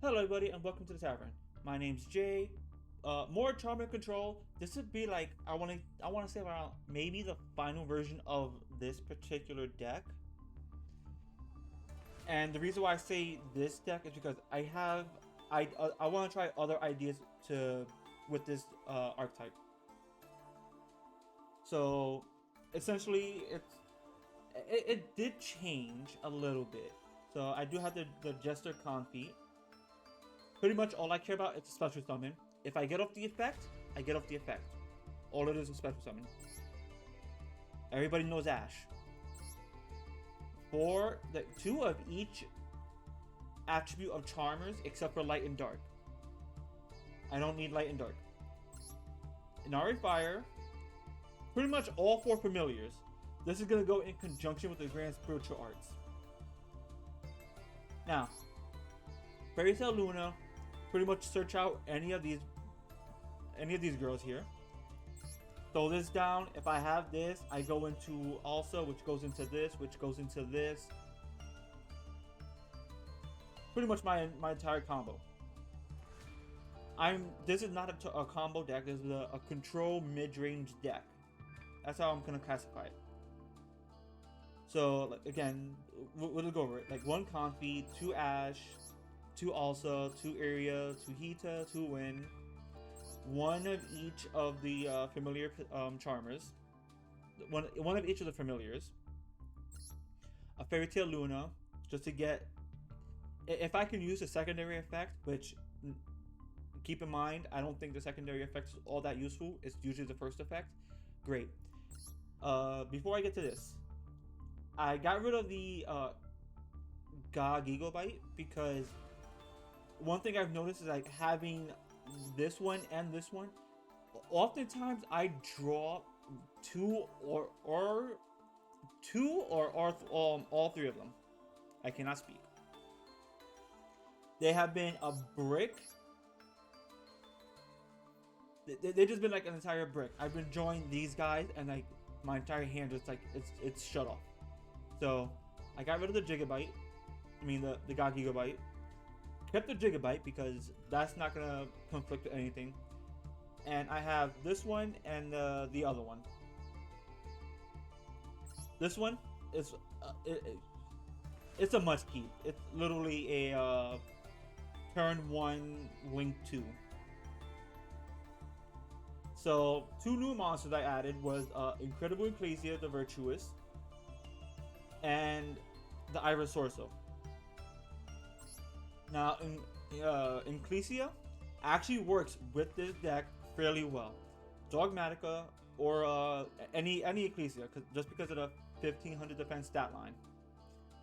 Hello, everybody, and welcome to the tavern. My name's Jay. More Charmer Control. This would be like I want to say around maybe the final version of this particular deck. And the reason why I say this deck is because I want to try other ideas to with this archetype. So essentially, it did change a little bit. So I do have the Jester Con feat. Pretty much all I care about is a special summon. If I get off the effect, I get off the effect. All it is a special summon. Everybody knows Ash. For the two of each attribute of Charmers except for Light and Dark. I don't need Light and Dark. Inari Fire. Pretty much all four familiars. This is gonna go in conjunction with the Grand Spiritual Arts. Now, Fairy Tale Luna. Pretty much search out any of these girls here. Throw this down. If I have this, I go into also, which goes into this, which goes into this. Pretty much my entire combo. This is not a combo deck. This is a control mid-range deck. That's how I'm gonna classify it. So like, again, we'll go over it. Like 1 Confi, 2 Ash, 2 Alsa, 2 Area, 2 Hita, 2 Win, 1 of each of the familiar Charmers, one of each of the familiars, a Fairy Tale Luna, just to get, if I can use a secondary effect, which keep in mind, I don't think the secondary effect is all that useful. It's usually the first effect. Great. Before I get to this, I got rid of the Gigobite because one thing I've noticed is like having this one and this one. Oftentimes, I draw all three of them. I cannot speak. They have been a brick. They just been like an entire brick. I've been drawing these guys, and like my entire hand just like it's shut off. So I got rid of the Gigabyte. I mean the Gigobite. Kept the Gigabyte because that's not gonna conflict with anything. And I have this one and the other one. This one is it's a must keep. It's literally a turn 1 link 2. So 2 new monsters I added was Incredible Ecclesia the Virtuous and the Iris Sorso. Now, Ecclesia actually works with this deck fairly well. Dogmatica or any Ecclesia, just because of the 1500 defense stat line,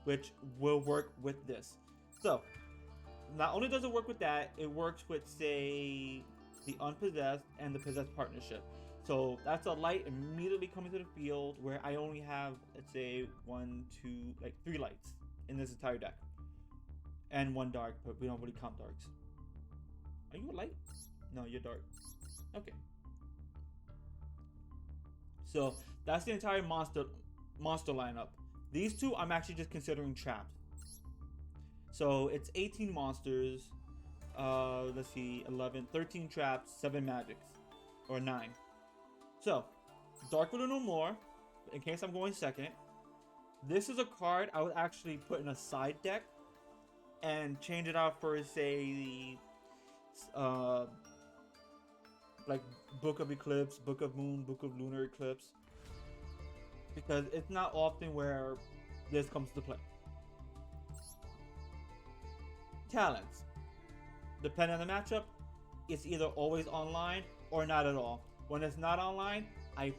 which will work with this. So, not only does it work with that, it works with, say, the Unpossessed and the Possessed Partnership. So that's a light immediately coming to the field where I only have, let's say, 1, 2, like 3 lights in this entire deck. And 1 dark, but we don't really count darks. Are you a light? No, you're dark. Okay. So that's the entire monster lineup. These 2 I'm actually just considering trapped. So it's 18 monsters. Let's see, 11, 13 traps, 7 magics, or 9. So, Dark Widow no more. In case I'm going second. This is a card I would actually put in a side deck and change it out for, say, the like Book of Eclipse, Book of Moon, Book of Lunar Eclipse, because it's not often where this comes to play. Talents, depending on the matchup, it's either always online or not at all. When it's not online, I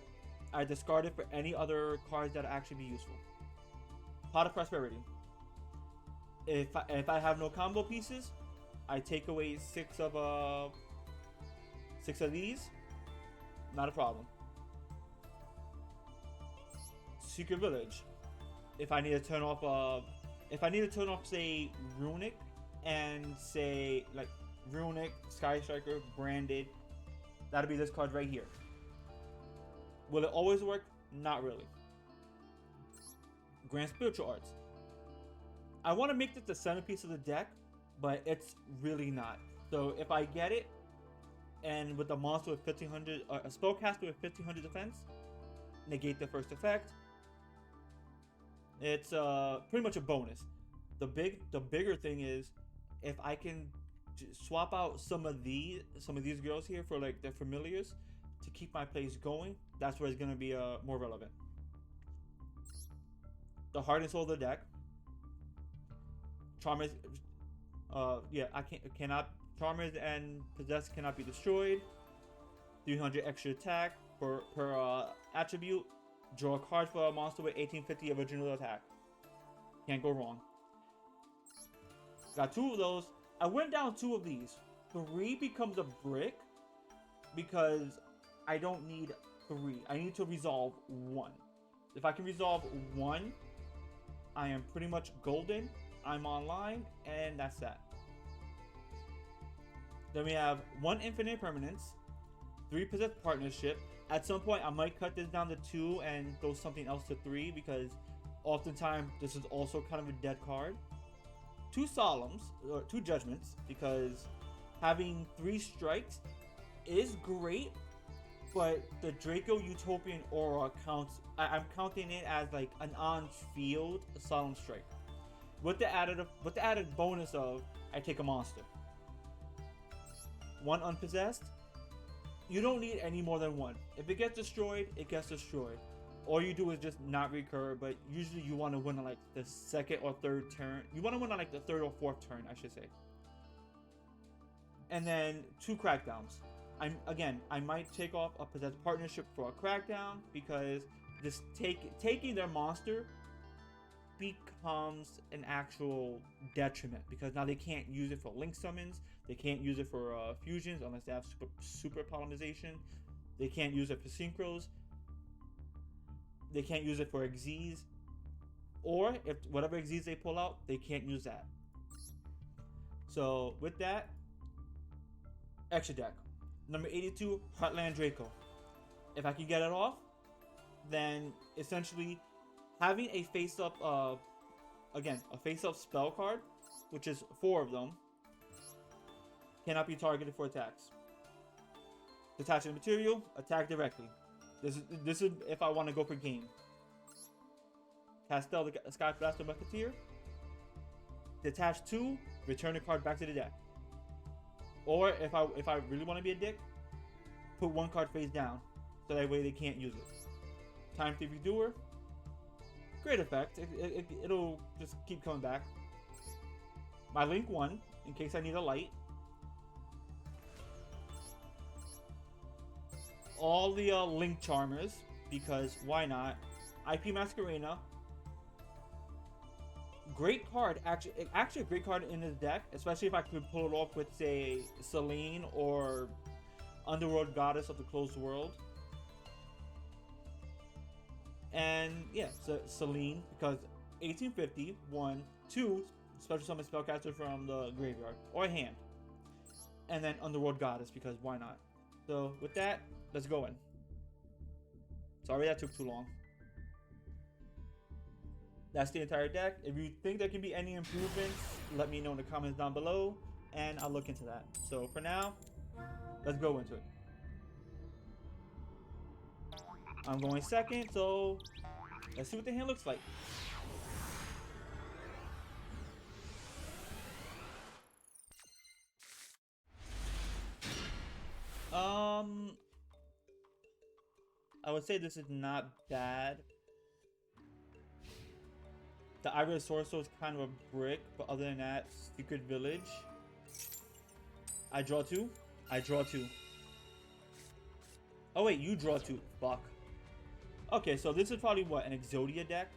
discard it for any other cards that actually be useful. Pot of Prosperity. If I have no combo pieces, I take away 6 of these. Not a problem. Secret Village. If I need to turn off say Runic and say like Runic, Sky Striker, Branded, that'll be this card right here. Will it always work? Not really. Grand Spiritual Arts. I want to make this the centerpiece of the deck, but it's really not. So if I get it, and with a monster with 1500, a spellcaster with 1500 defense, negate the first effect. It's pretty much a bonus. The bigger thing is if I can swap out some of these girls here for like their familiars to keep my plays going. That's where it's gonna be more relevant. The heart and soul of the deck. Charmers, yeah, cannot. Charmers and possess cannot be destroyed. 300 extra attack per attribute. Draw a card for a monster with 1850 original attack. Can't go wrong. Got 2 of those. I went down 2 of these. 3 becomes a brick because I don't need 3. I need to resolve 1. If I can resolve 1, I am pretty much golden. I'm online, and that's that. Then we have 1 infinite permanence, 3 possess partnership. At some point, I might cut this down to 2 and go something else to 3 because oftentimes this is also kind of a dead card. 2 solemns, or 2 judgments, because having 3 strikes is great, but the Draco Utopian Aura counts. I'm counting it as like an on-field solemn strike. With the added bonus of I take a monster. 1 unpossessed. You don't need any more than 1. If it gets destroyed, it gets destroyed. All you do is just not recur, but usually you want to win on like the second or third turn. You want to win on like the third or fourth turn, I should say. And then 2 crackdowns. I might take off a possessed partnership for a crackdown because just taking their monster becomes an actual detriment because now they can't use it for link summons. They can't use it for fusions unless they have super polymization. They can't use it for synchros. They can't use it for Xyz. Or if whatever Xyz they pull out, they can't use that. So with that, extra deck. Number 82, Heartland Draco. If I can get it off, then essentially having a face-up, again, a face-up spell card, which is 4 of them, cannot be targeted for attacks. Detach the material, attack directly. This is if I want to go for game. Castel the Sky Blaster Musketeer. Detach 2, return the card back to the deck. Or if I really want to be a dick, put 1 card face down, so that way they can't use it. Time Thief Redoer. Great effect. It'll just keep coming back. My Link 1, in case I need a light. All the Link Charmers, because why not? IP Masquerena. Great card, actually a great card in this deck, especially if I could pull it off with, say, Selene or Underworld Goddess of the Closed World. And yeah, so Selene, because 1850, 1, 2, special summon spellcaster from the graveyard or hand. And then Underworld Goddess, because why not? So with that, let's go in. Sorry that took too long. That's the entire deck. If you think there can be any improvements, let me know in the comments down below, and I'll look into that. So for now, let's go into it. I'm going second, so let's see what the hand looks like. I would say this is not bad. The Iris Sorcerer is kind of a brick, but other than that, Secret Village. I draw 2. I draw 2. Oh wait, you draw 2. Fuck. Okay, so this is probably what, an Exodia deck?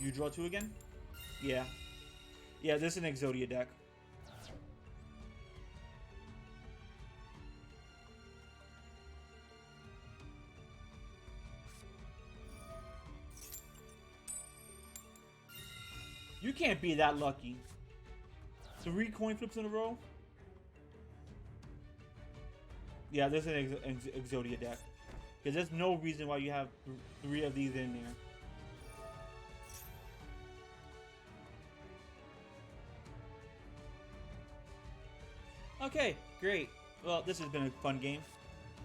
You draw 2 again? Yeah. Yeah, this is an Exodia deck. You can't be that lucky. 3 coin flips in a row? Yeah, this is an Exodia deck. Because there's no reason why you have 3 of these in there. Okay, great. Well, this has been a fun game.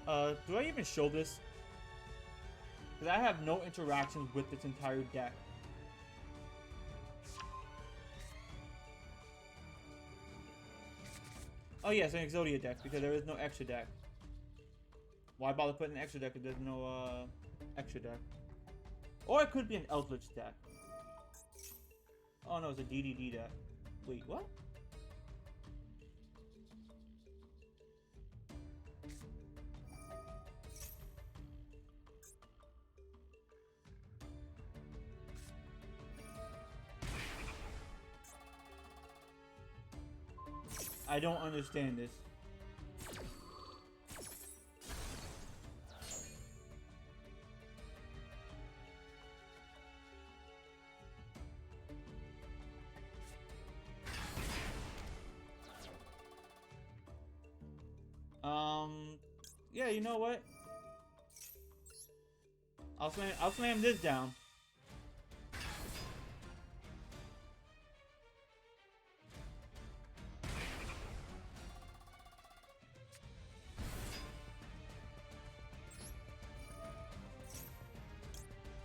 Do I even show this? Because I have no interactions with this entire deck. Oh yes, an Exodia deck, because there is no extra deck. Why bother putting an extra deck if there's no extra deck? Or it could be an Eldritch deck. Oh no, it's a DDD deck. Wait, what? I don't understand this. Yeah, you know what? I'll slam this down.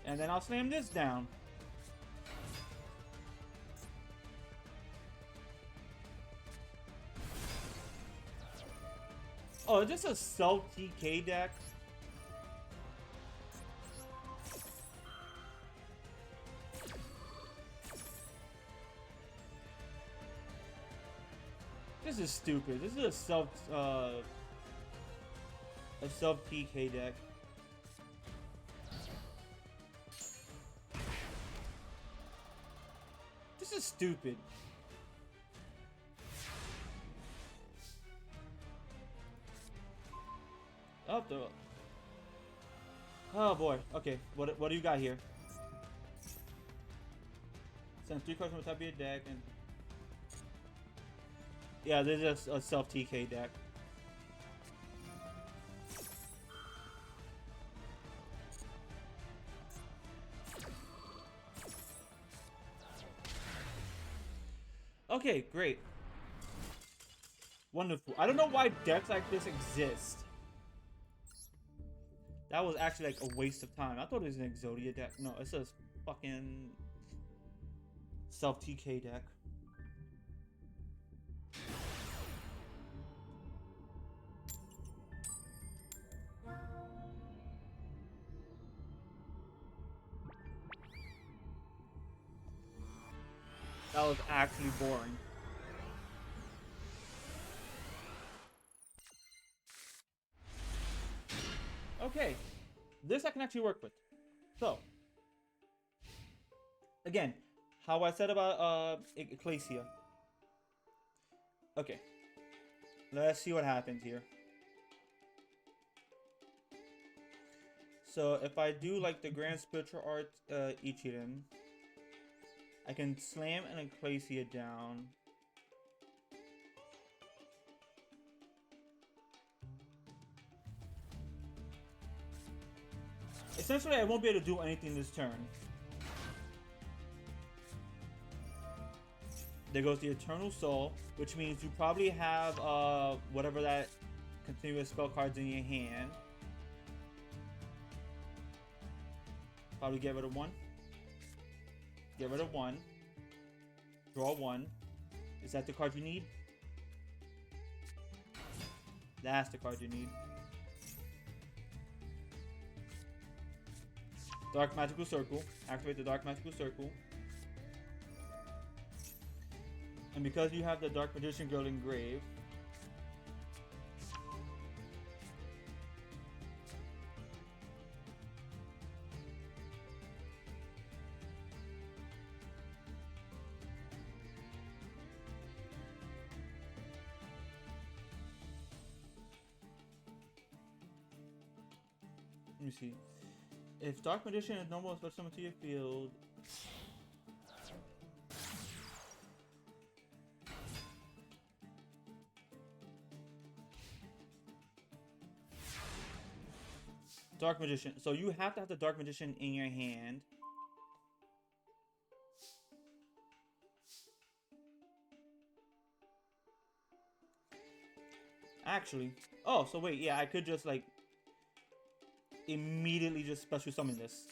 And then I'll slam this down. Oh, is this a self TK deck? This is stupid. This is a self TK deck. This is stupid. Oh, oh boy. Okay, what do you got here? Send 3 cards from the top of your deck and yeah, this is a self TK deck. Okay, great. Wonderful. I don't know why decks like this exist. That was actually like a waste of time. I thought it was an Exodia deck. No, it's a fucking self TK deck. That was actually boring. Okay, this I can actually work with. So, again, how I said about Ecclesia. Okay, let's see what happens here. So if I do like the Grand Spiritual Art Ichirin, I can slam an Ecclesia down. Essentially, I won't be able to do anything this turn. There goes the Eternal Soul, which means you probably have whatever that continuous spell cards in your hand. Probably get rid of one. Get rid of one. Draw one. Is that the card you need? That's the card you need. Dark Magical Circle. Activate the Dark Magical Circle. And because you have the Dark Magician Girl engraved, let me see. If Dark Magician is normal, special summon to your field. Dark Magician. So you have to have the Dark Magician in your hand. Actually. Oh, so wait, yeah, I could just like immediately just special summon this.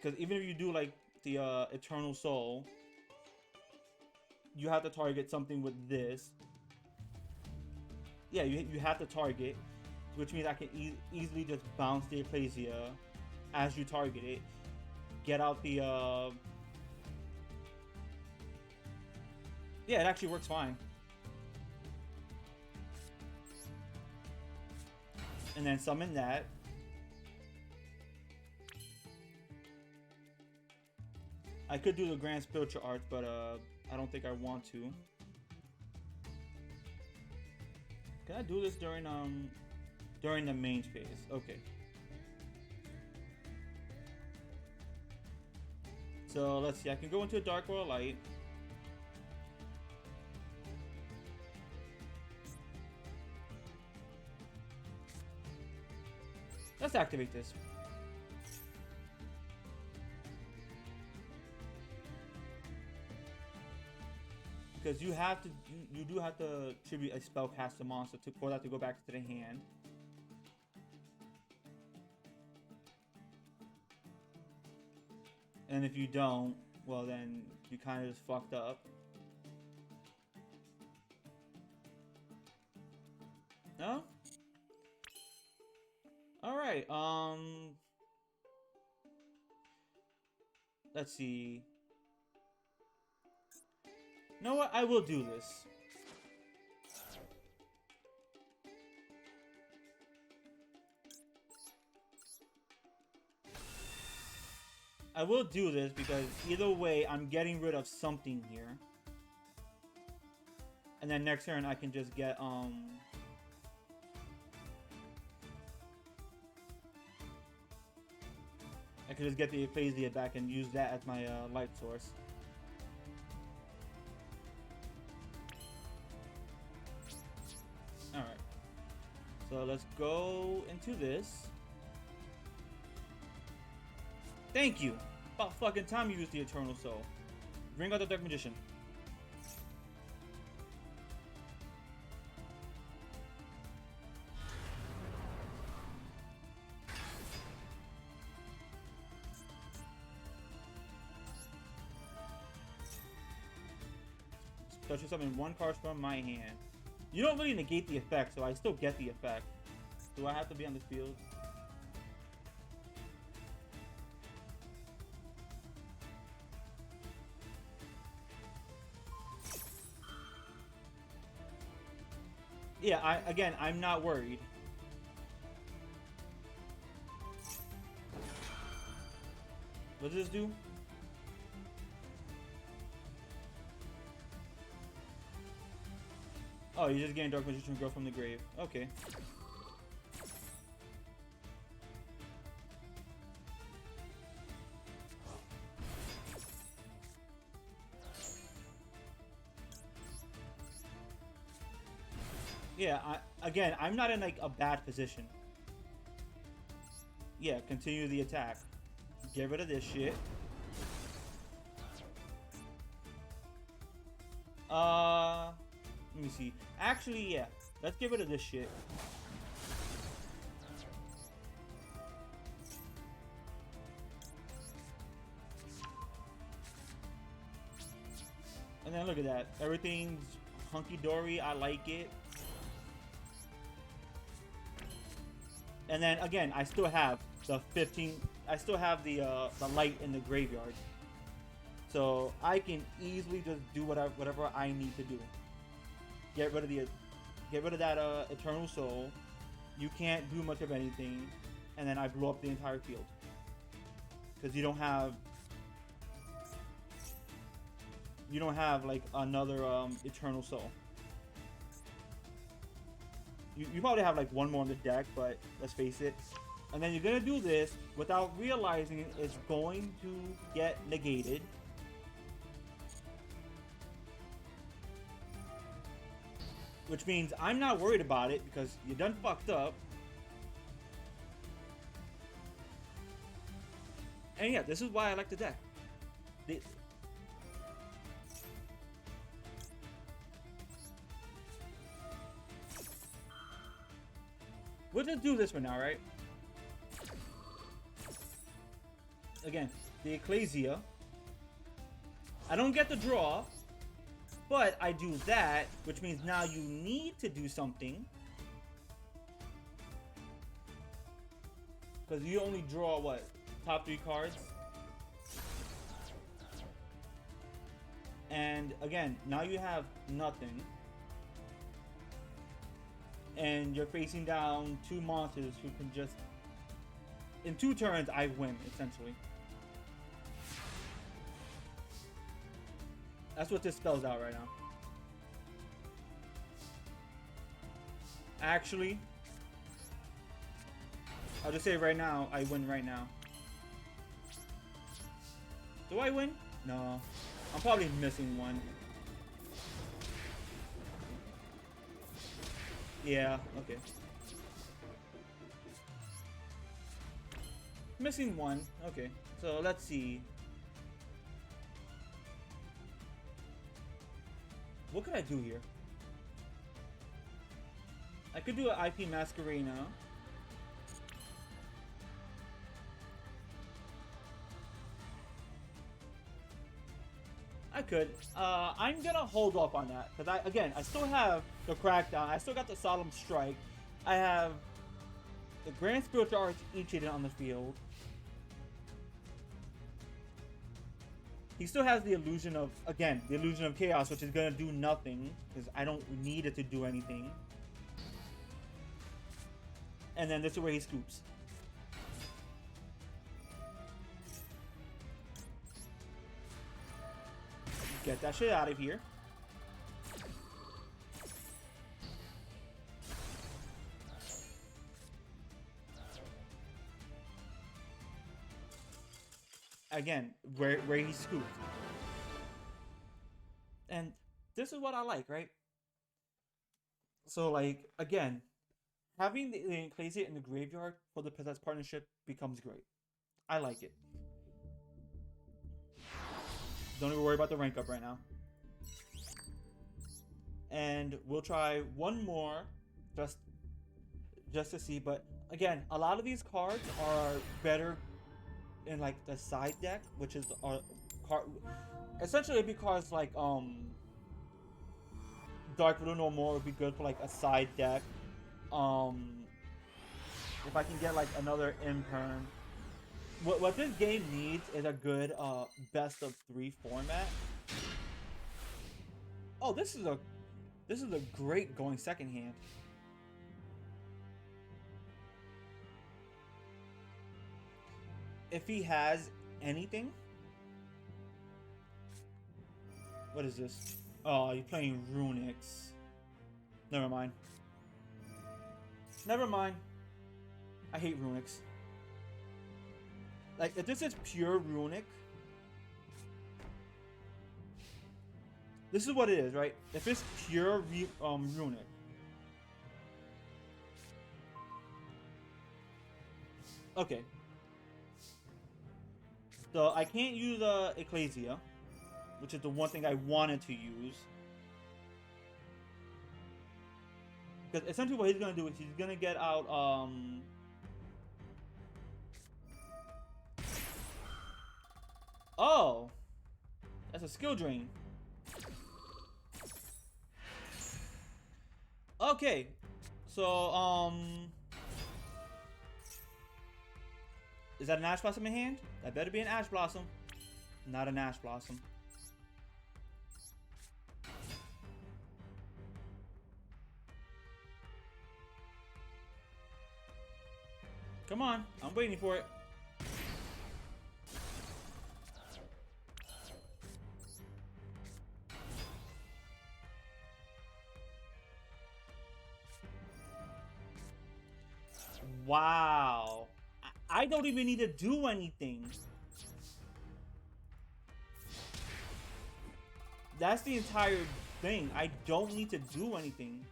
Because even if you do like the Eternal Soul, you have to target something with this. Yeah, you have to target, which means I can easily just bounce the Ecclesia as you target it. Get out the yeah, it actually works fine. And then summon that. I could do the Grand Spiritual Arts, but I don't think I want to. Can I do this during the main phase? Okay. So let's see. I can go into a Dark Royal Light. Let's activate this. Because you have to, you do have to tribute a spellcaster monster for that to go back to the hand. And if you don't, well then you kind of just fucked up. No? Alright, let's see. You know what? I will do this. I will do this because either way, I'm getting rid of something here. And then next turn, I can just get, I can just get the Ecclesia back and use that as my light source. Alright. So let's go into this. Thank you! About fucking time you used the Eternal Soul. Bring out the Dark Magician. Special summon one card from my hand. You don't really negate the effect, so I still get the effect. Do I have to be on the field? Yeah, again, I'm not worried. What does this do? Oh, you're just getting Dark Magician Girl from the grave. Okay. Yeah, again, I'm not in like a bad position. Yeah, continue the attack. Get rid of this shit. Let me see. Actually, yeah. Let's get rid of this shit. And then look at that. Everything's hunky-dory. I like it. And then again, I still have the 15. I still have the light in the graveyard, so I can easily just do whatever I need to do. Get rid of that Eternal Soul. You can't do much of anything, and then I blow up the entire field because you don't have like another Eternal Soul. You probably have like one more on the deck, but let's face it. And then you're gonna do this without realizing it's going to get negated. Which means I'm not worried about it because you done fucked up. And yeah, this is why I like the deck. We'll just do this for now, right? Again, the Ecclesia. I don't get the draw, but I do that, which means now you need to do something. Because you only draw, what? Top 3 cards? And again, now you have nothing. And you're facing down 2 monsters who can just... In 2 turns, I win, essentially. That's what this spells out right now. Actually, I'll just say right now, I win right now. Do I win? No. I'm probably missing one. Yeah, okay. Missing one. Okay, so let's see. What could I do here? I could do an IP Masquerade now. I could. I'm gonna hold off on that because I still have the Crackdown. I still got the Solemn Strike. I have the Grand Spiritual Archangel on the field. He still has the illusion of, again, the illusion of chaos, which is gonna do nothing because I don't need it to do anything. And then this is where he scoops. Get that shit out of here. Again, where he scooped. And this is what I like, right? So, like, again, having the Ecclesia in the graveyard for the Possessed partnership becomes great. I like it. Don't even worry about the rank up right now. And we'll try one more just to see. But again, a lot of these cards are better in like the side deck, which is card. Essentially, it'd be cards like Dark Widow No More would be good for like a side deck. If I can get like another Imperm. What this game needs is a good best of 3 format. Oh, this is a great going second hand. If he has anything. What is this? Oh, you're playing Runics. Never mind. Never mind. I hate Runics. Like, if this is pure Runic, this is what it is, right? If it's pure Runic, okay. So I can't use Ecclesia, which is the one thing I wanted to use. Because essentially what he's gonna do is he's gonna get out oh, that's a skill drain. Okay, so is that an Ash Blossom in hand? That better be an Ash Blossom. Not an Ash Blossom. Come on, I'm waiting for it. Wow. I don't even need to do anything. That's the entire thing. I don't need to do anything.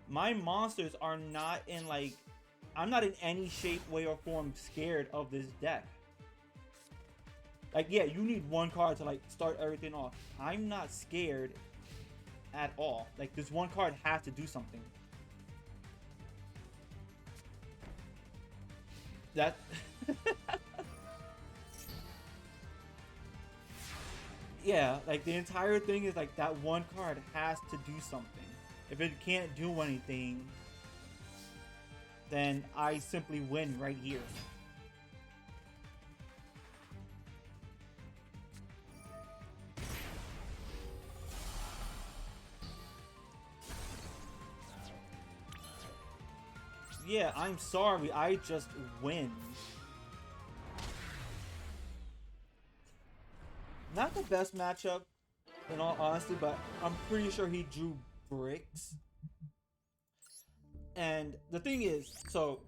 My monsters are not in like... I'm not in any shape, way, or form scared of this deck. Like, yeah, you need one card to like start everything off. I'm not scared at all. Like, this one card has to do something. That yeah, like the entire thing is like that one card has to do something. If it can't do anything, then I simply win right here. Yeah, I'm sorry, I just win. Not the best matchup, in all honesty, but I'm pretty sure he drew bricks. And the thing is, so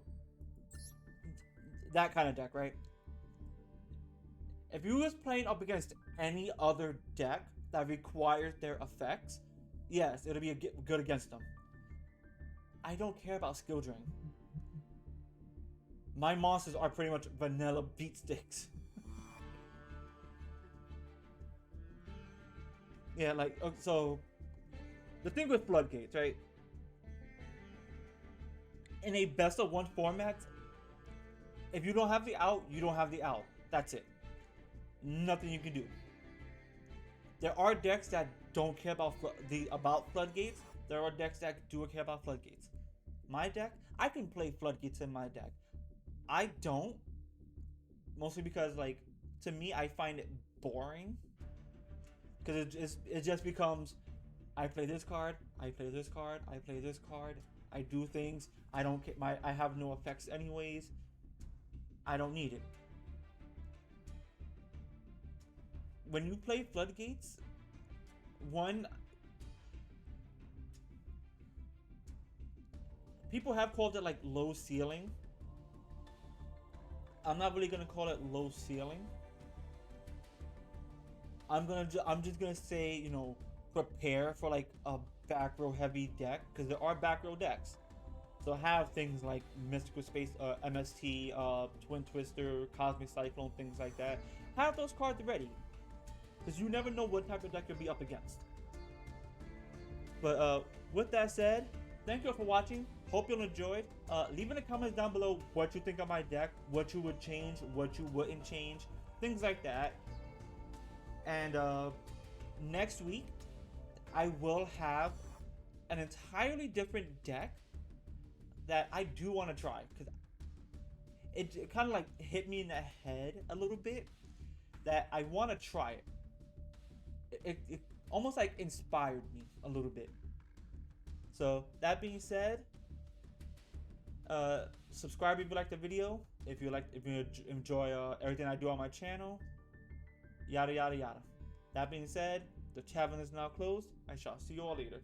that kind of deck, right? If you was playing up against any other deck that requires their effects, yes, it'll be good against them. I don't care about skill drain. My monsters are pretty much vanilla beat sticks. Yeah, like, so the thing with floodgates, right? In a best of one format, if you don't have the out, you don't have the out. That's it. Nothing you can do. There are decks that don't care about floodgates. There are decks that do care about floodgates. My deck, I can play floodgates in my deck. I don't, mostly because, like, to me, I find it boring. Because it just becomes, I play this card, I play this card, I play this card, I do things. I don't care. I have no effects anyways. I don't need it. When you play floodgates, one, people have called it like low ceiling. I'm not really gonna call it low ceiling. I'm just gonna say, you know, prepare for like a back row heavy deck, because there are back row decks. So have things like Mystical Space, MST, Twin Twister, Cosmic Cyclone, things like that. Have those cards ready, because you never know what type of deck you'll be up against. But with that said, thank you for watching. Hope you'll enjoy. Leave in the comments down below what you think of my deck, what you would change, what you wouldn't change, things like that. And next week, I will have an entirely different deck that I do want to try, because it kind of like hit me in the head a little bit that I want to try it. It almost like inspired me a little bit. So that being said, subscribe if you like the video, if you enjoy everything I do on my channel, yada yada yada. That being said, the tavern is now closed. I shall see you all later.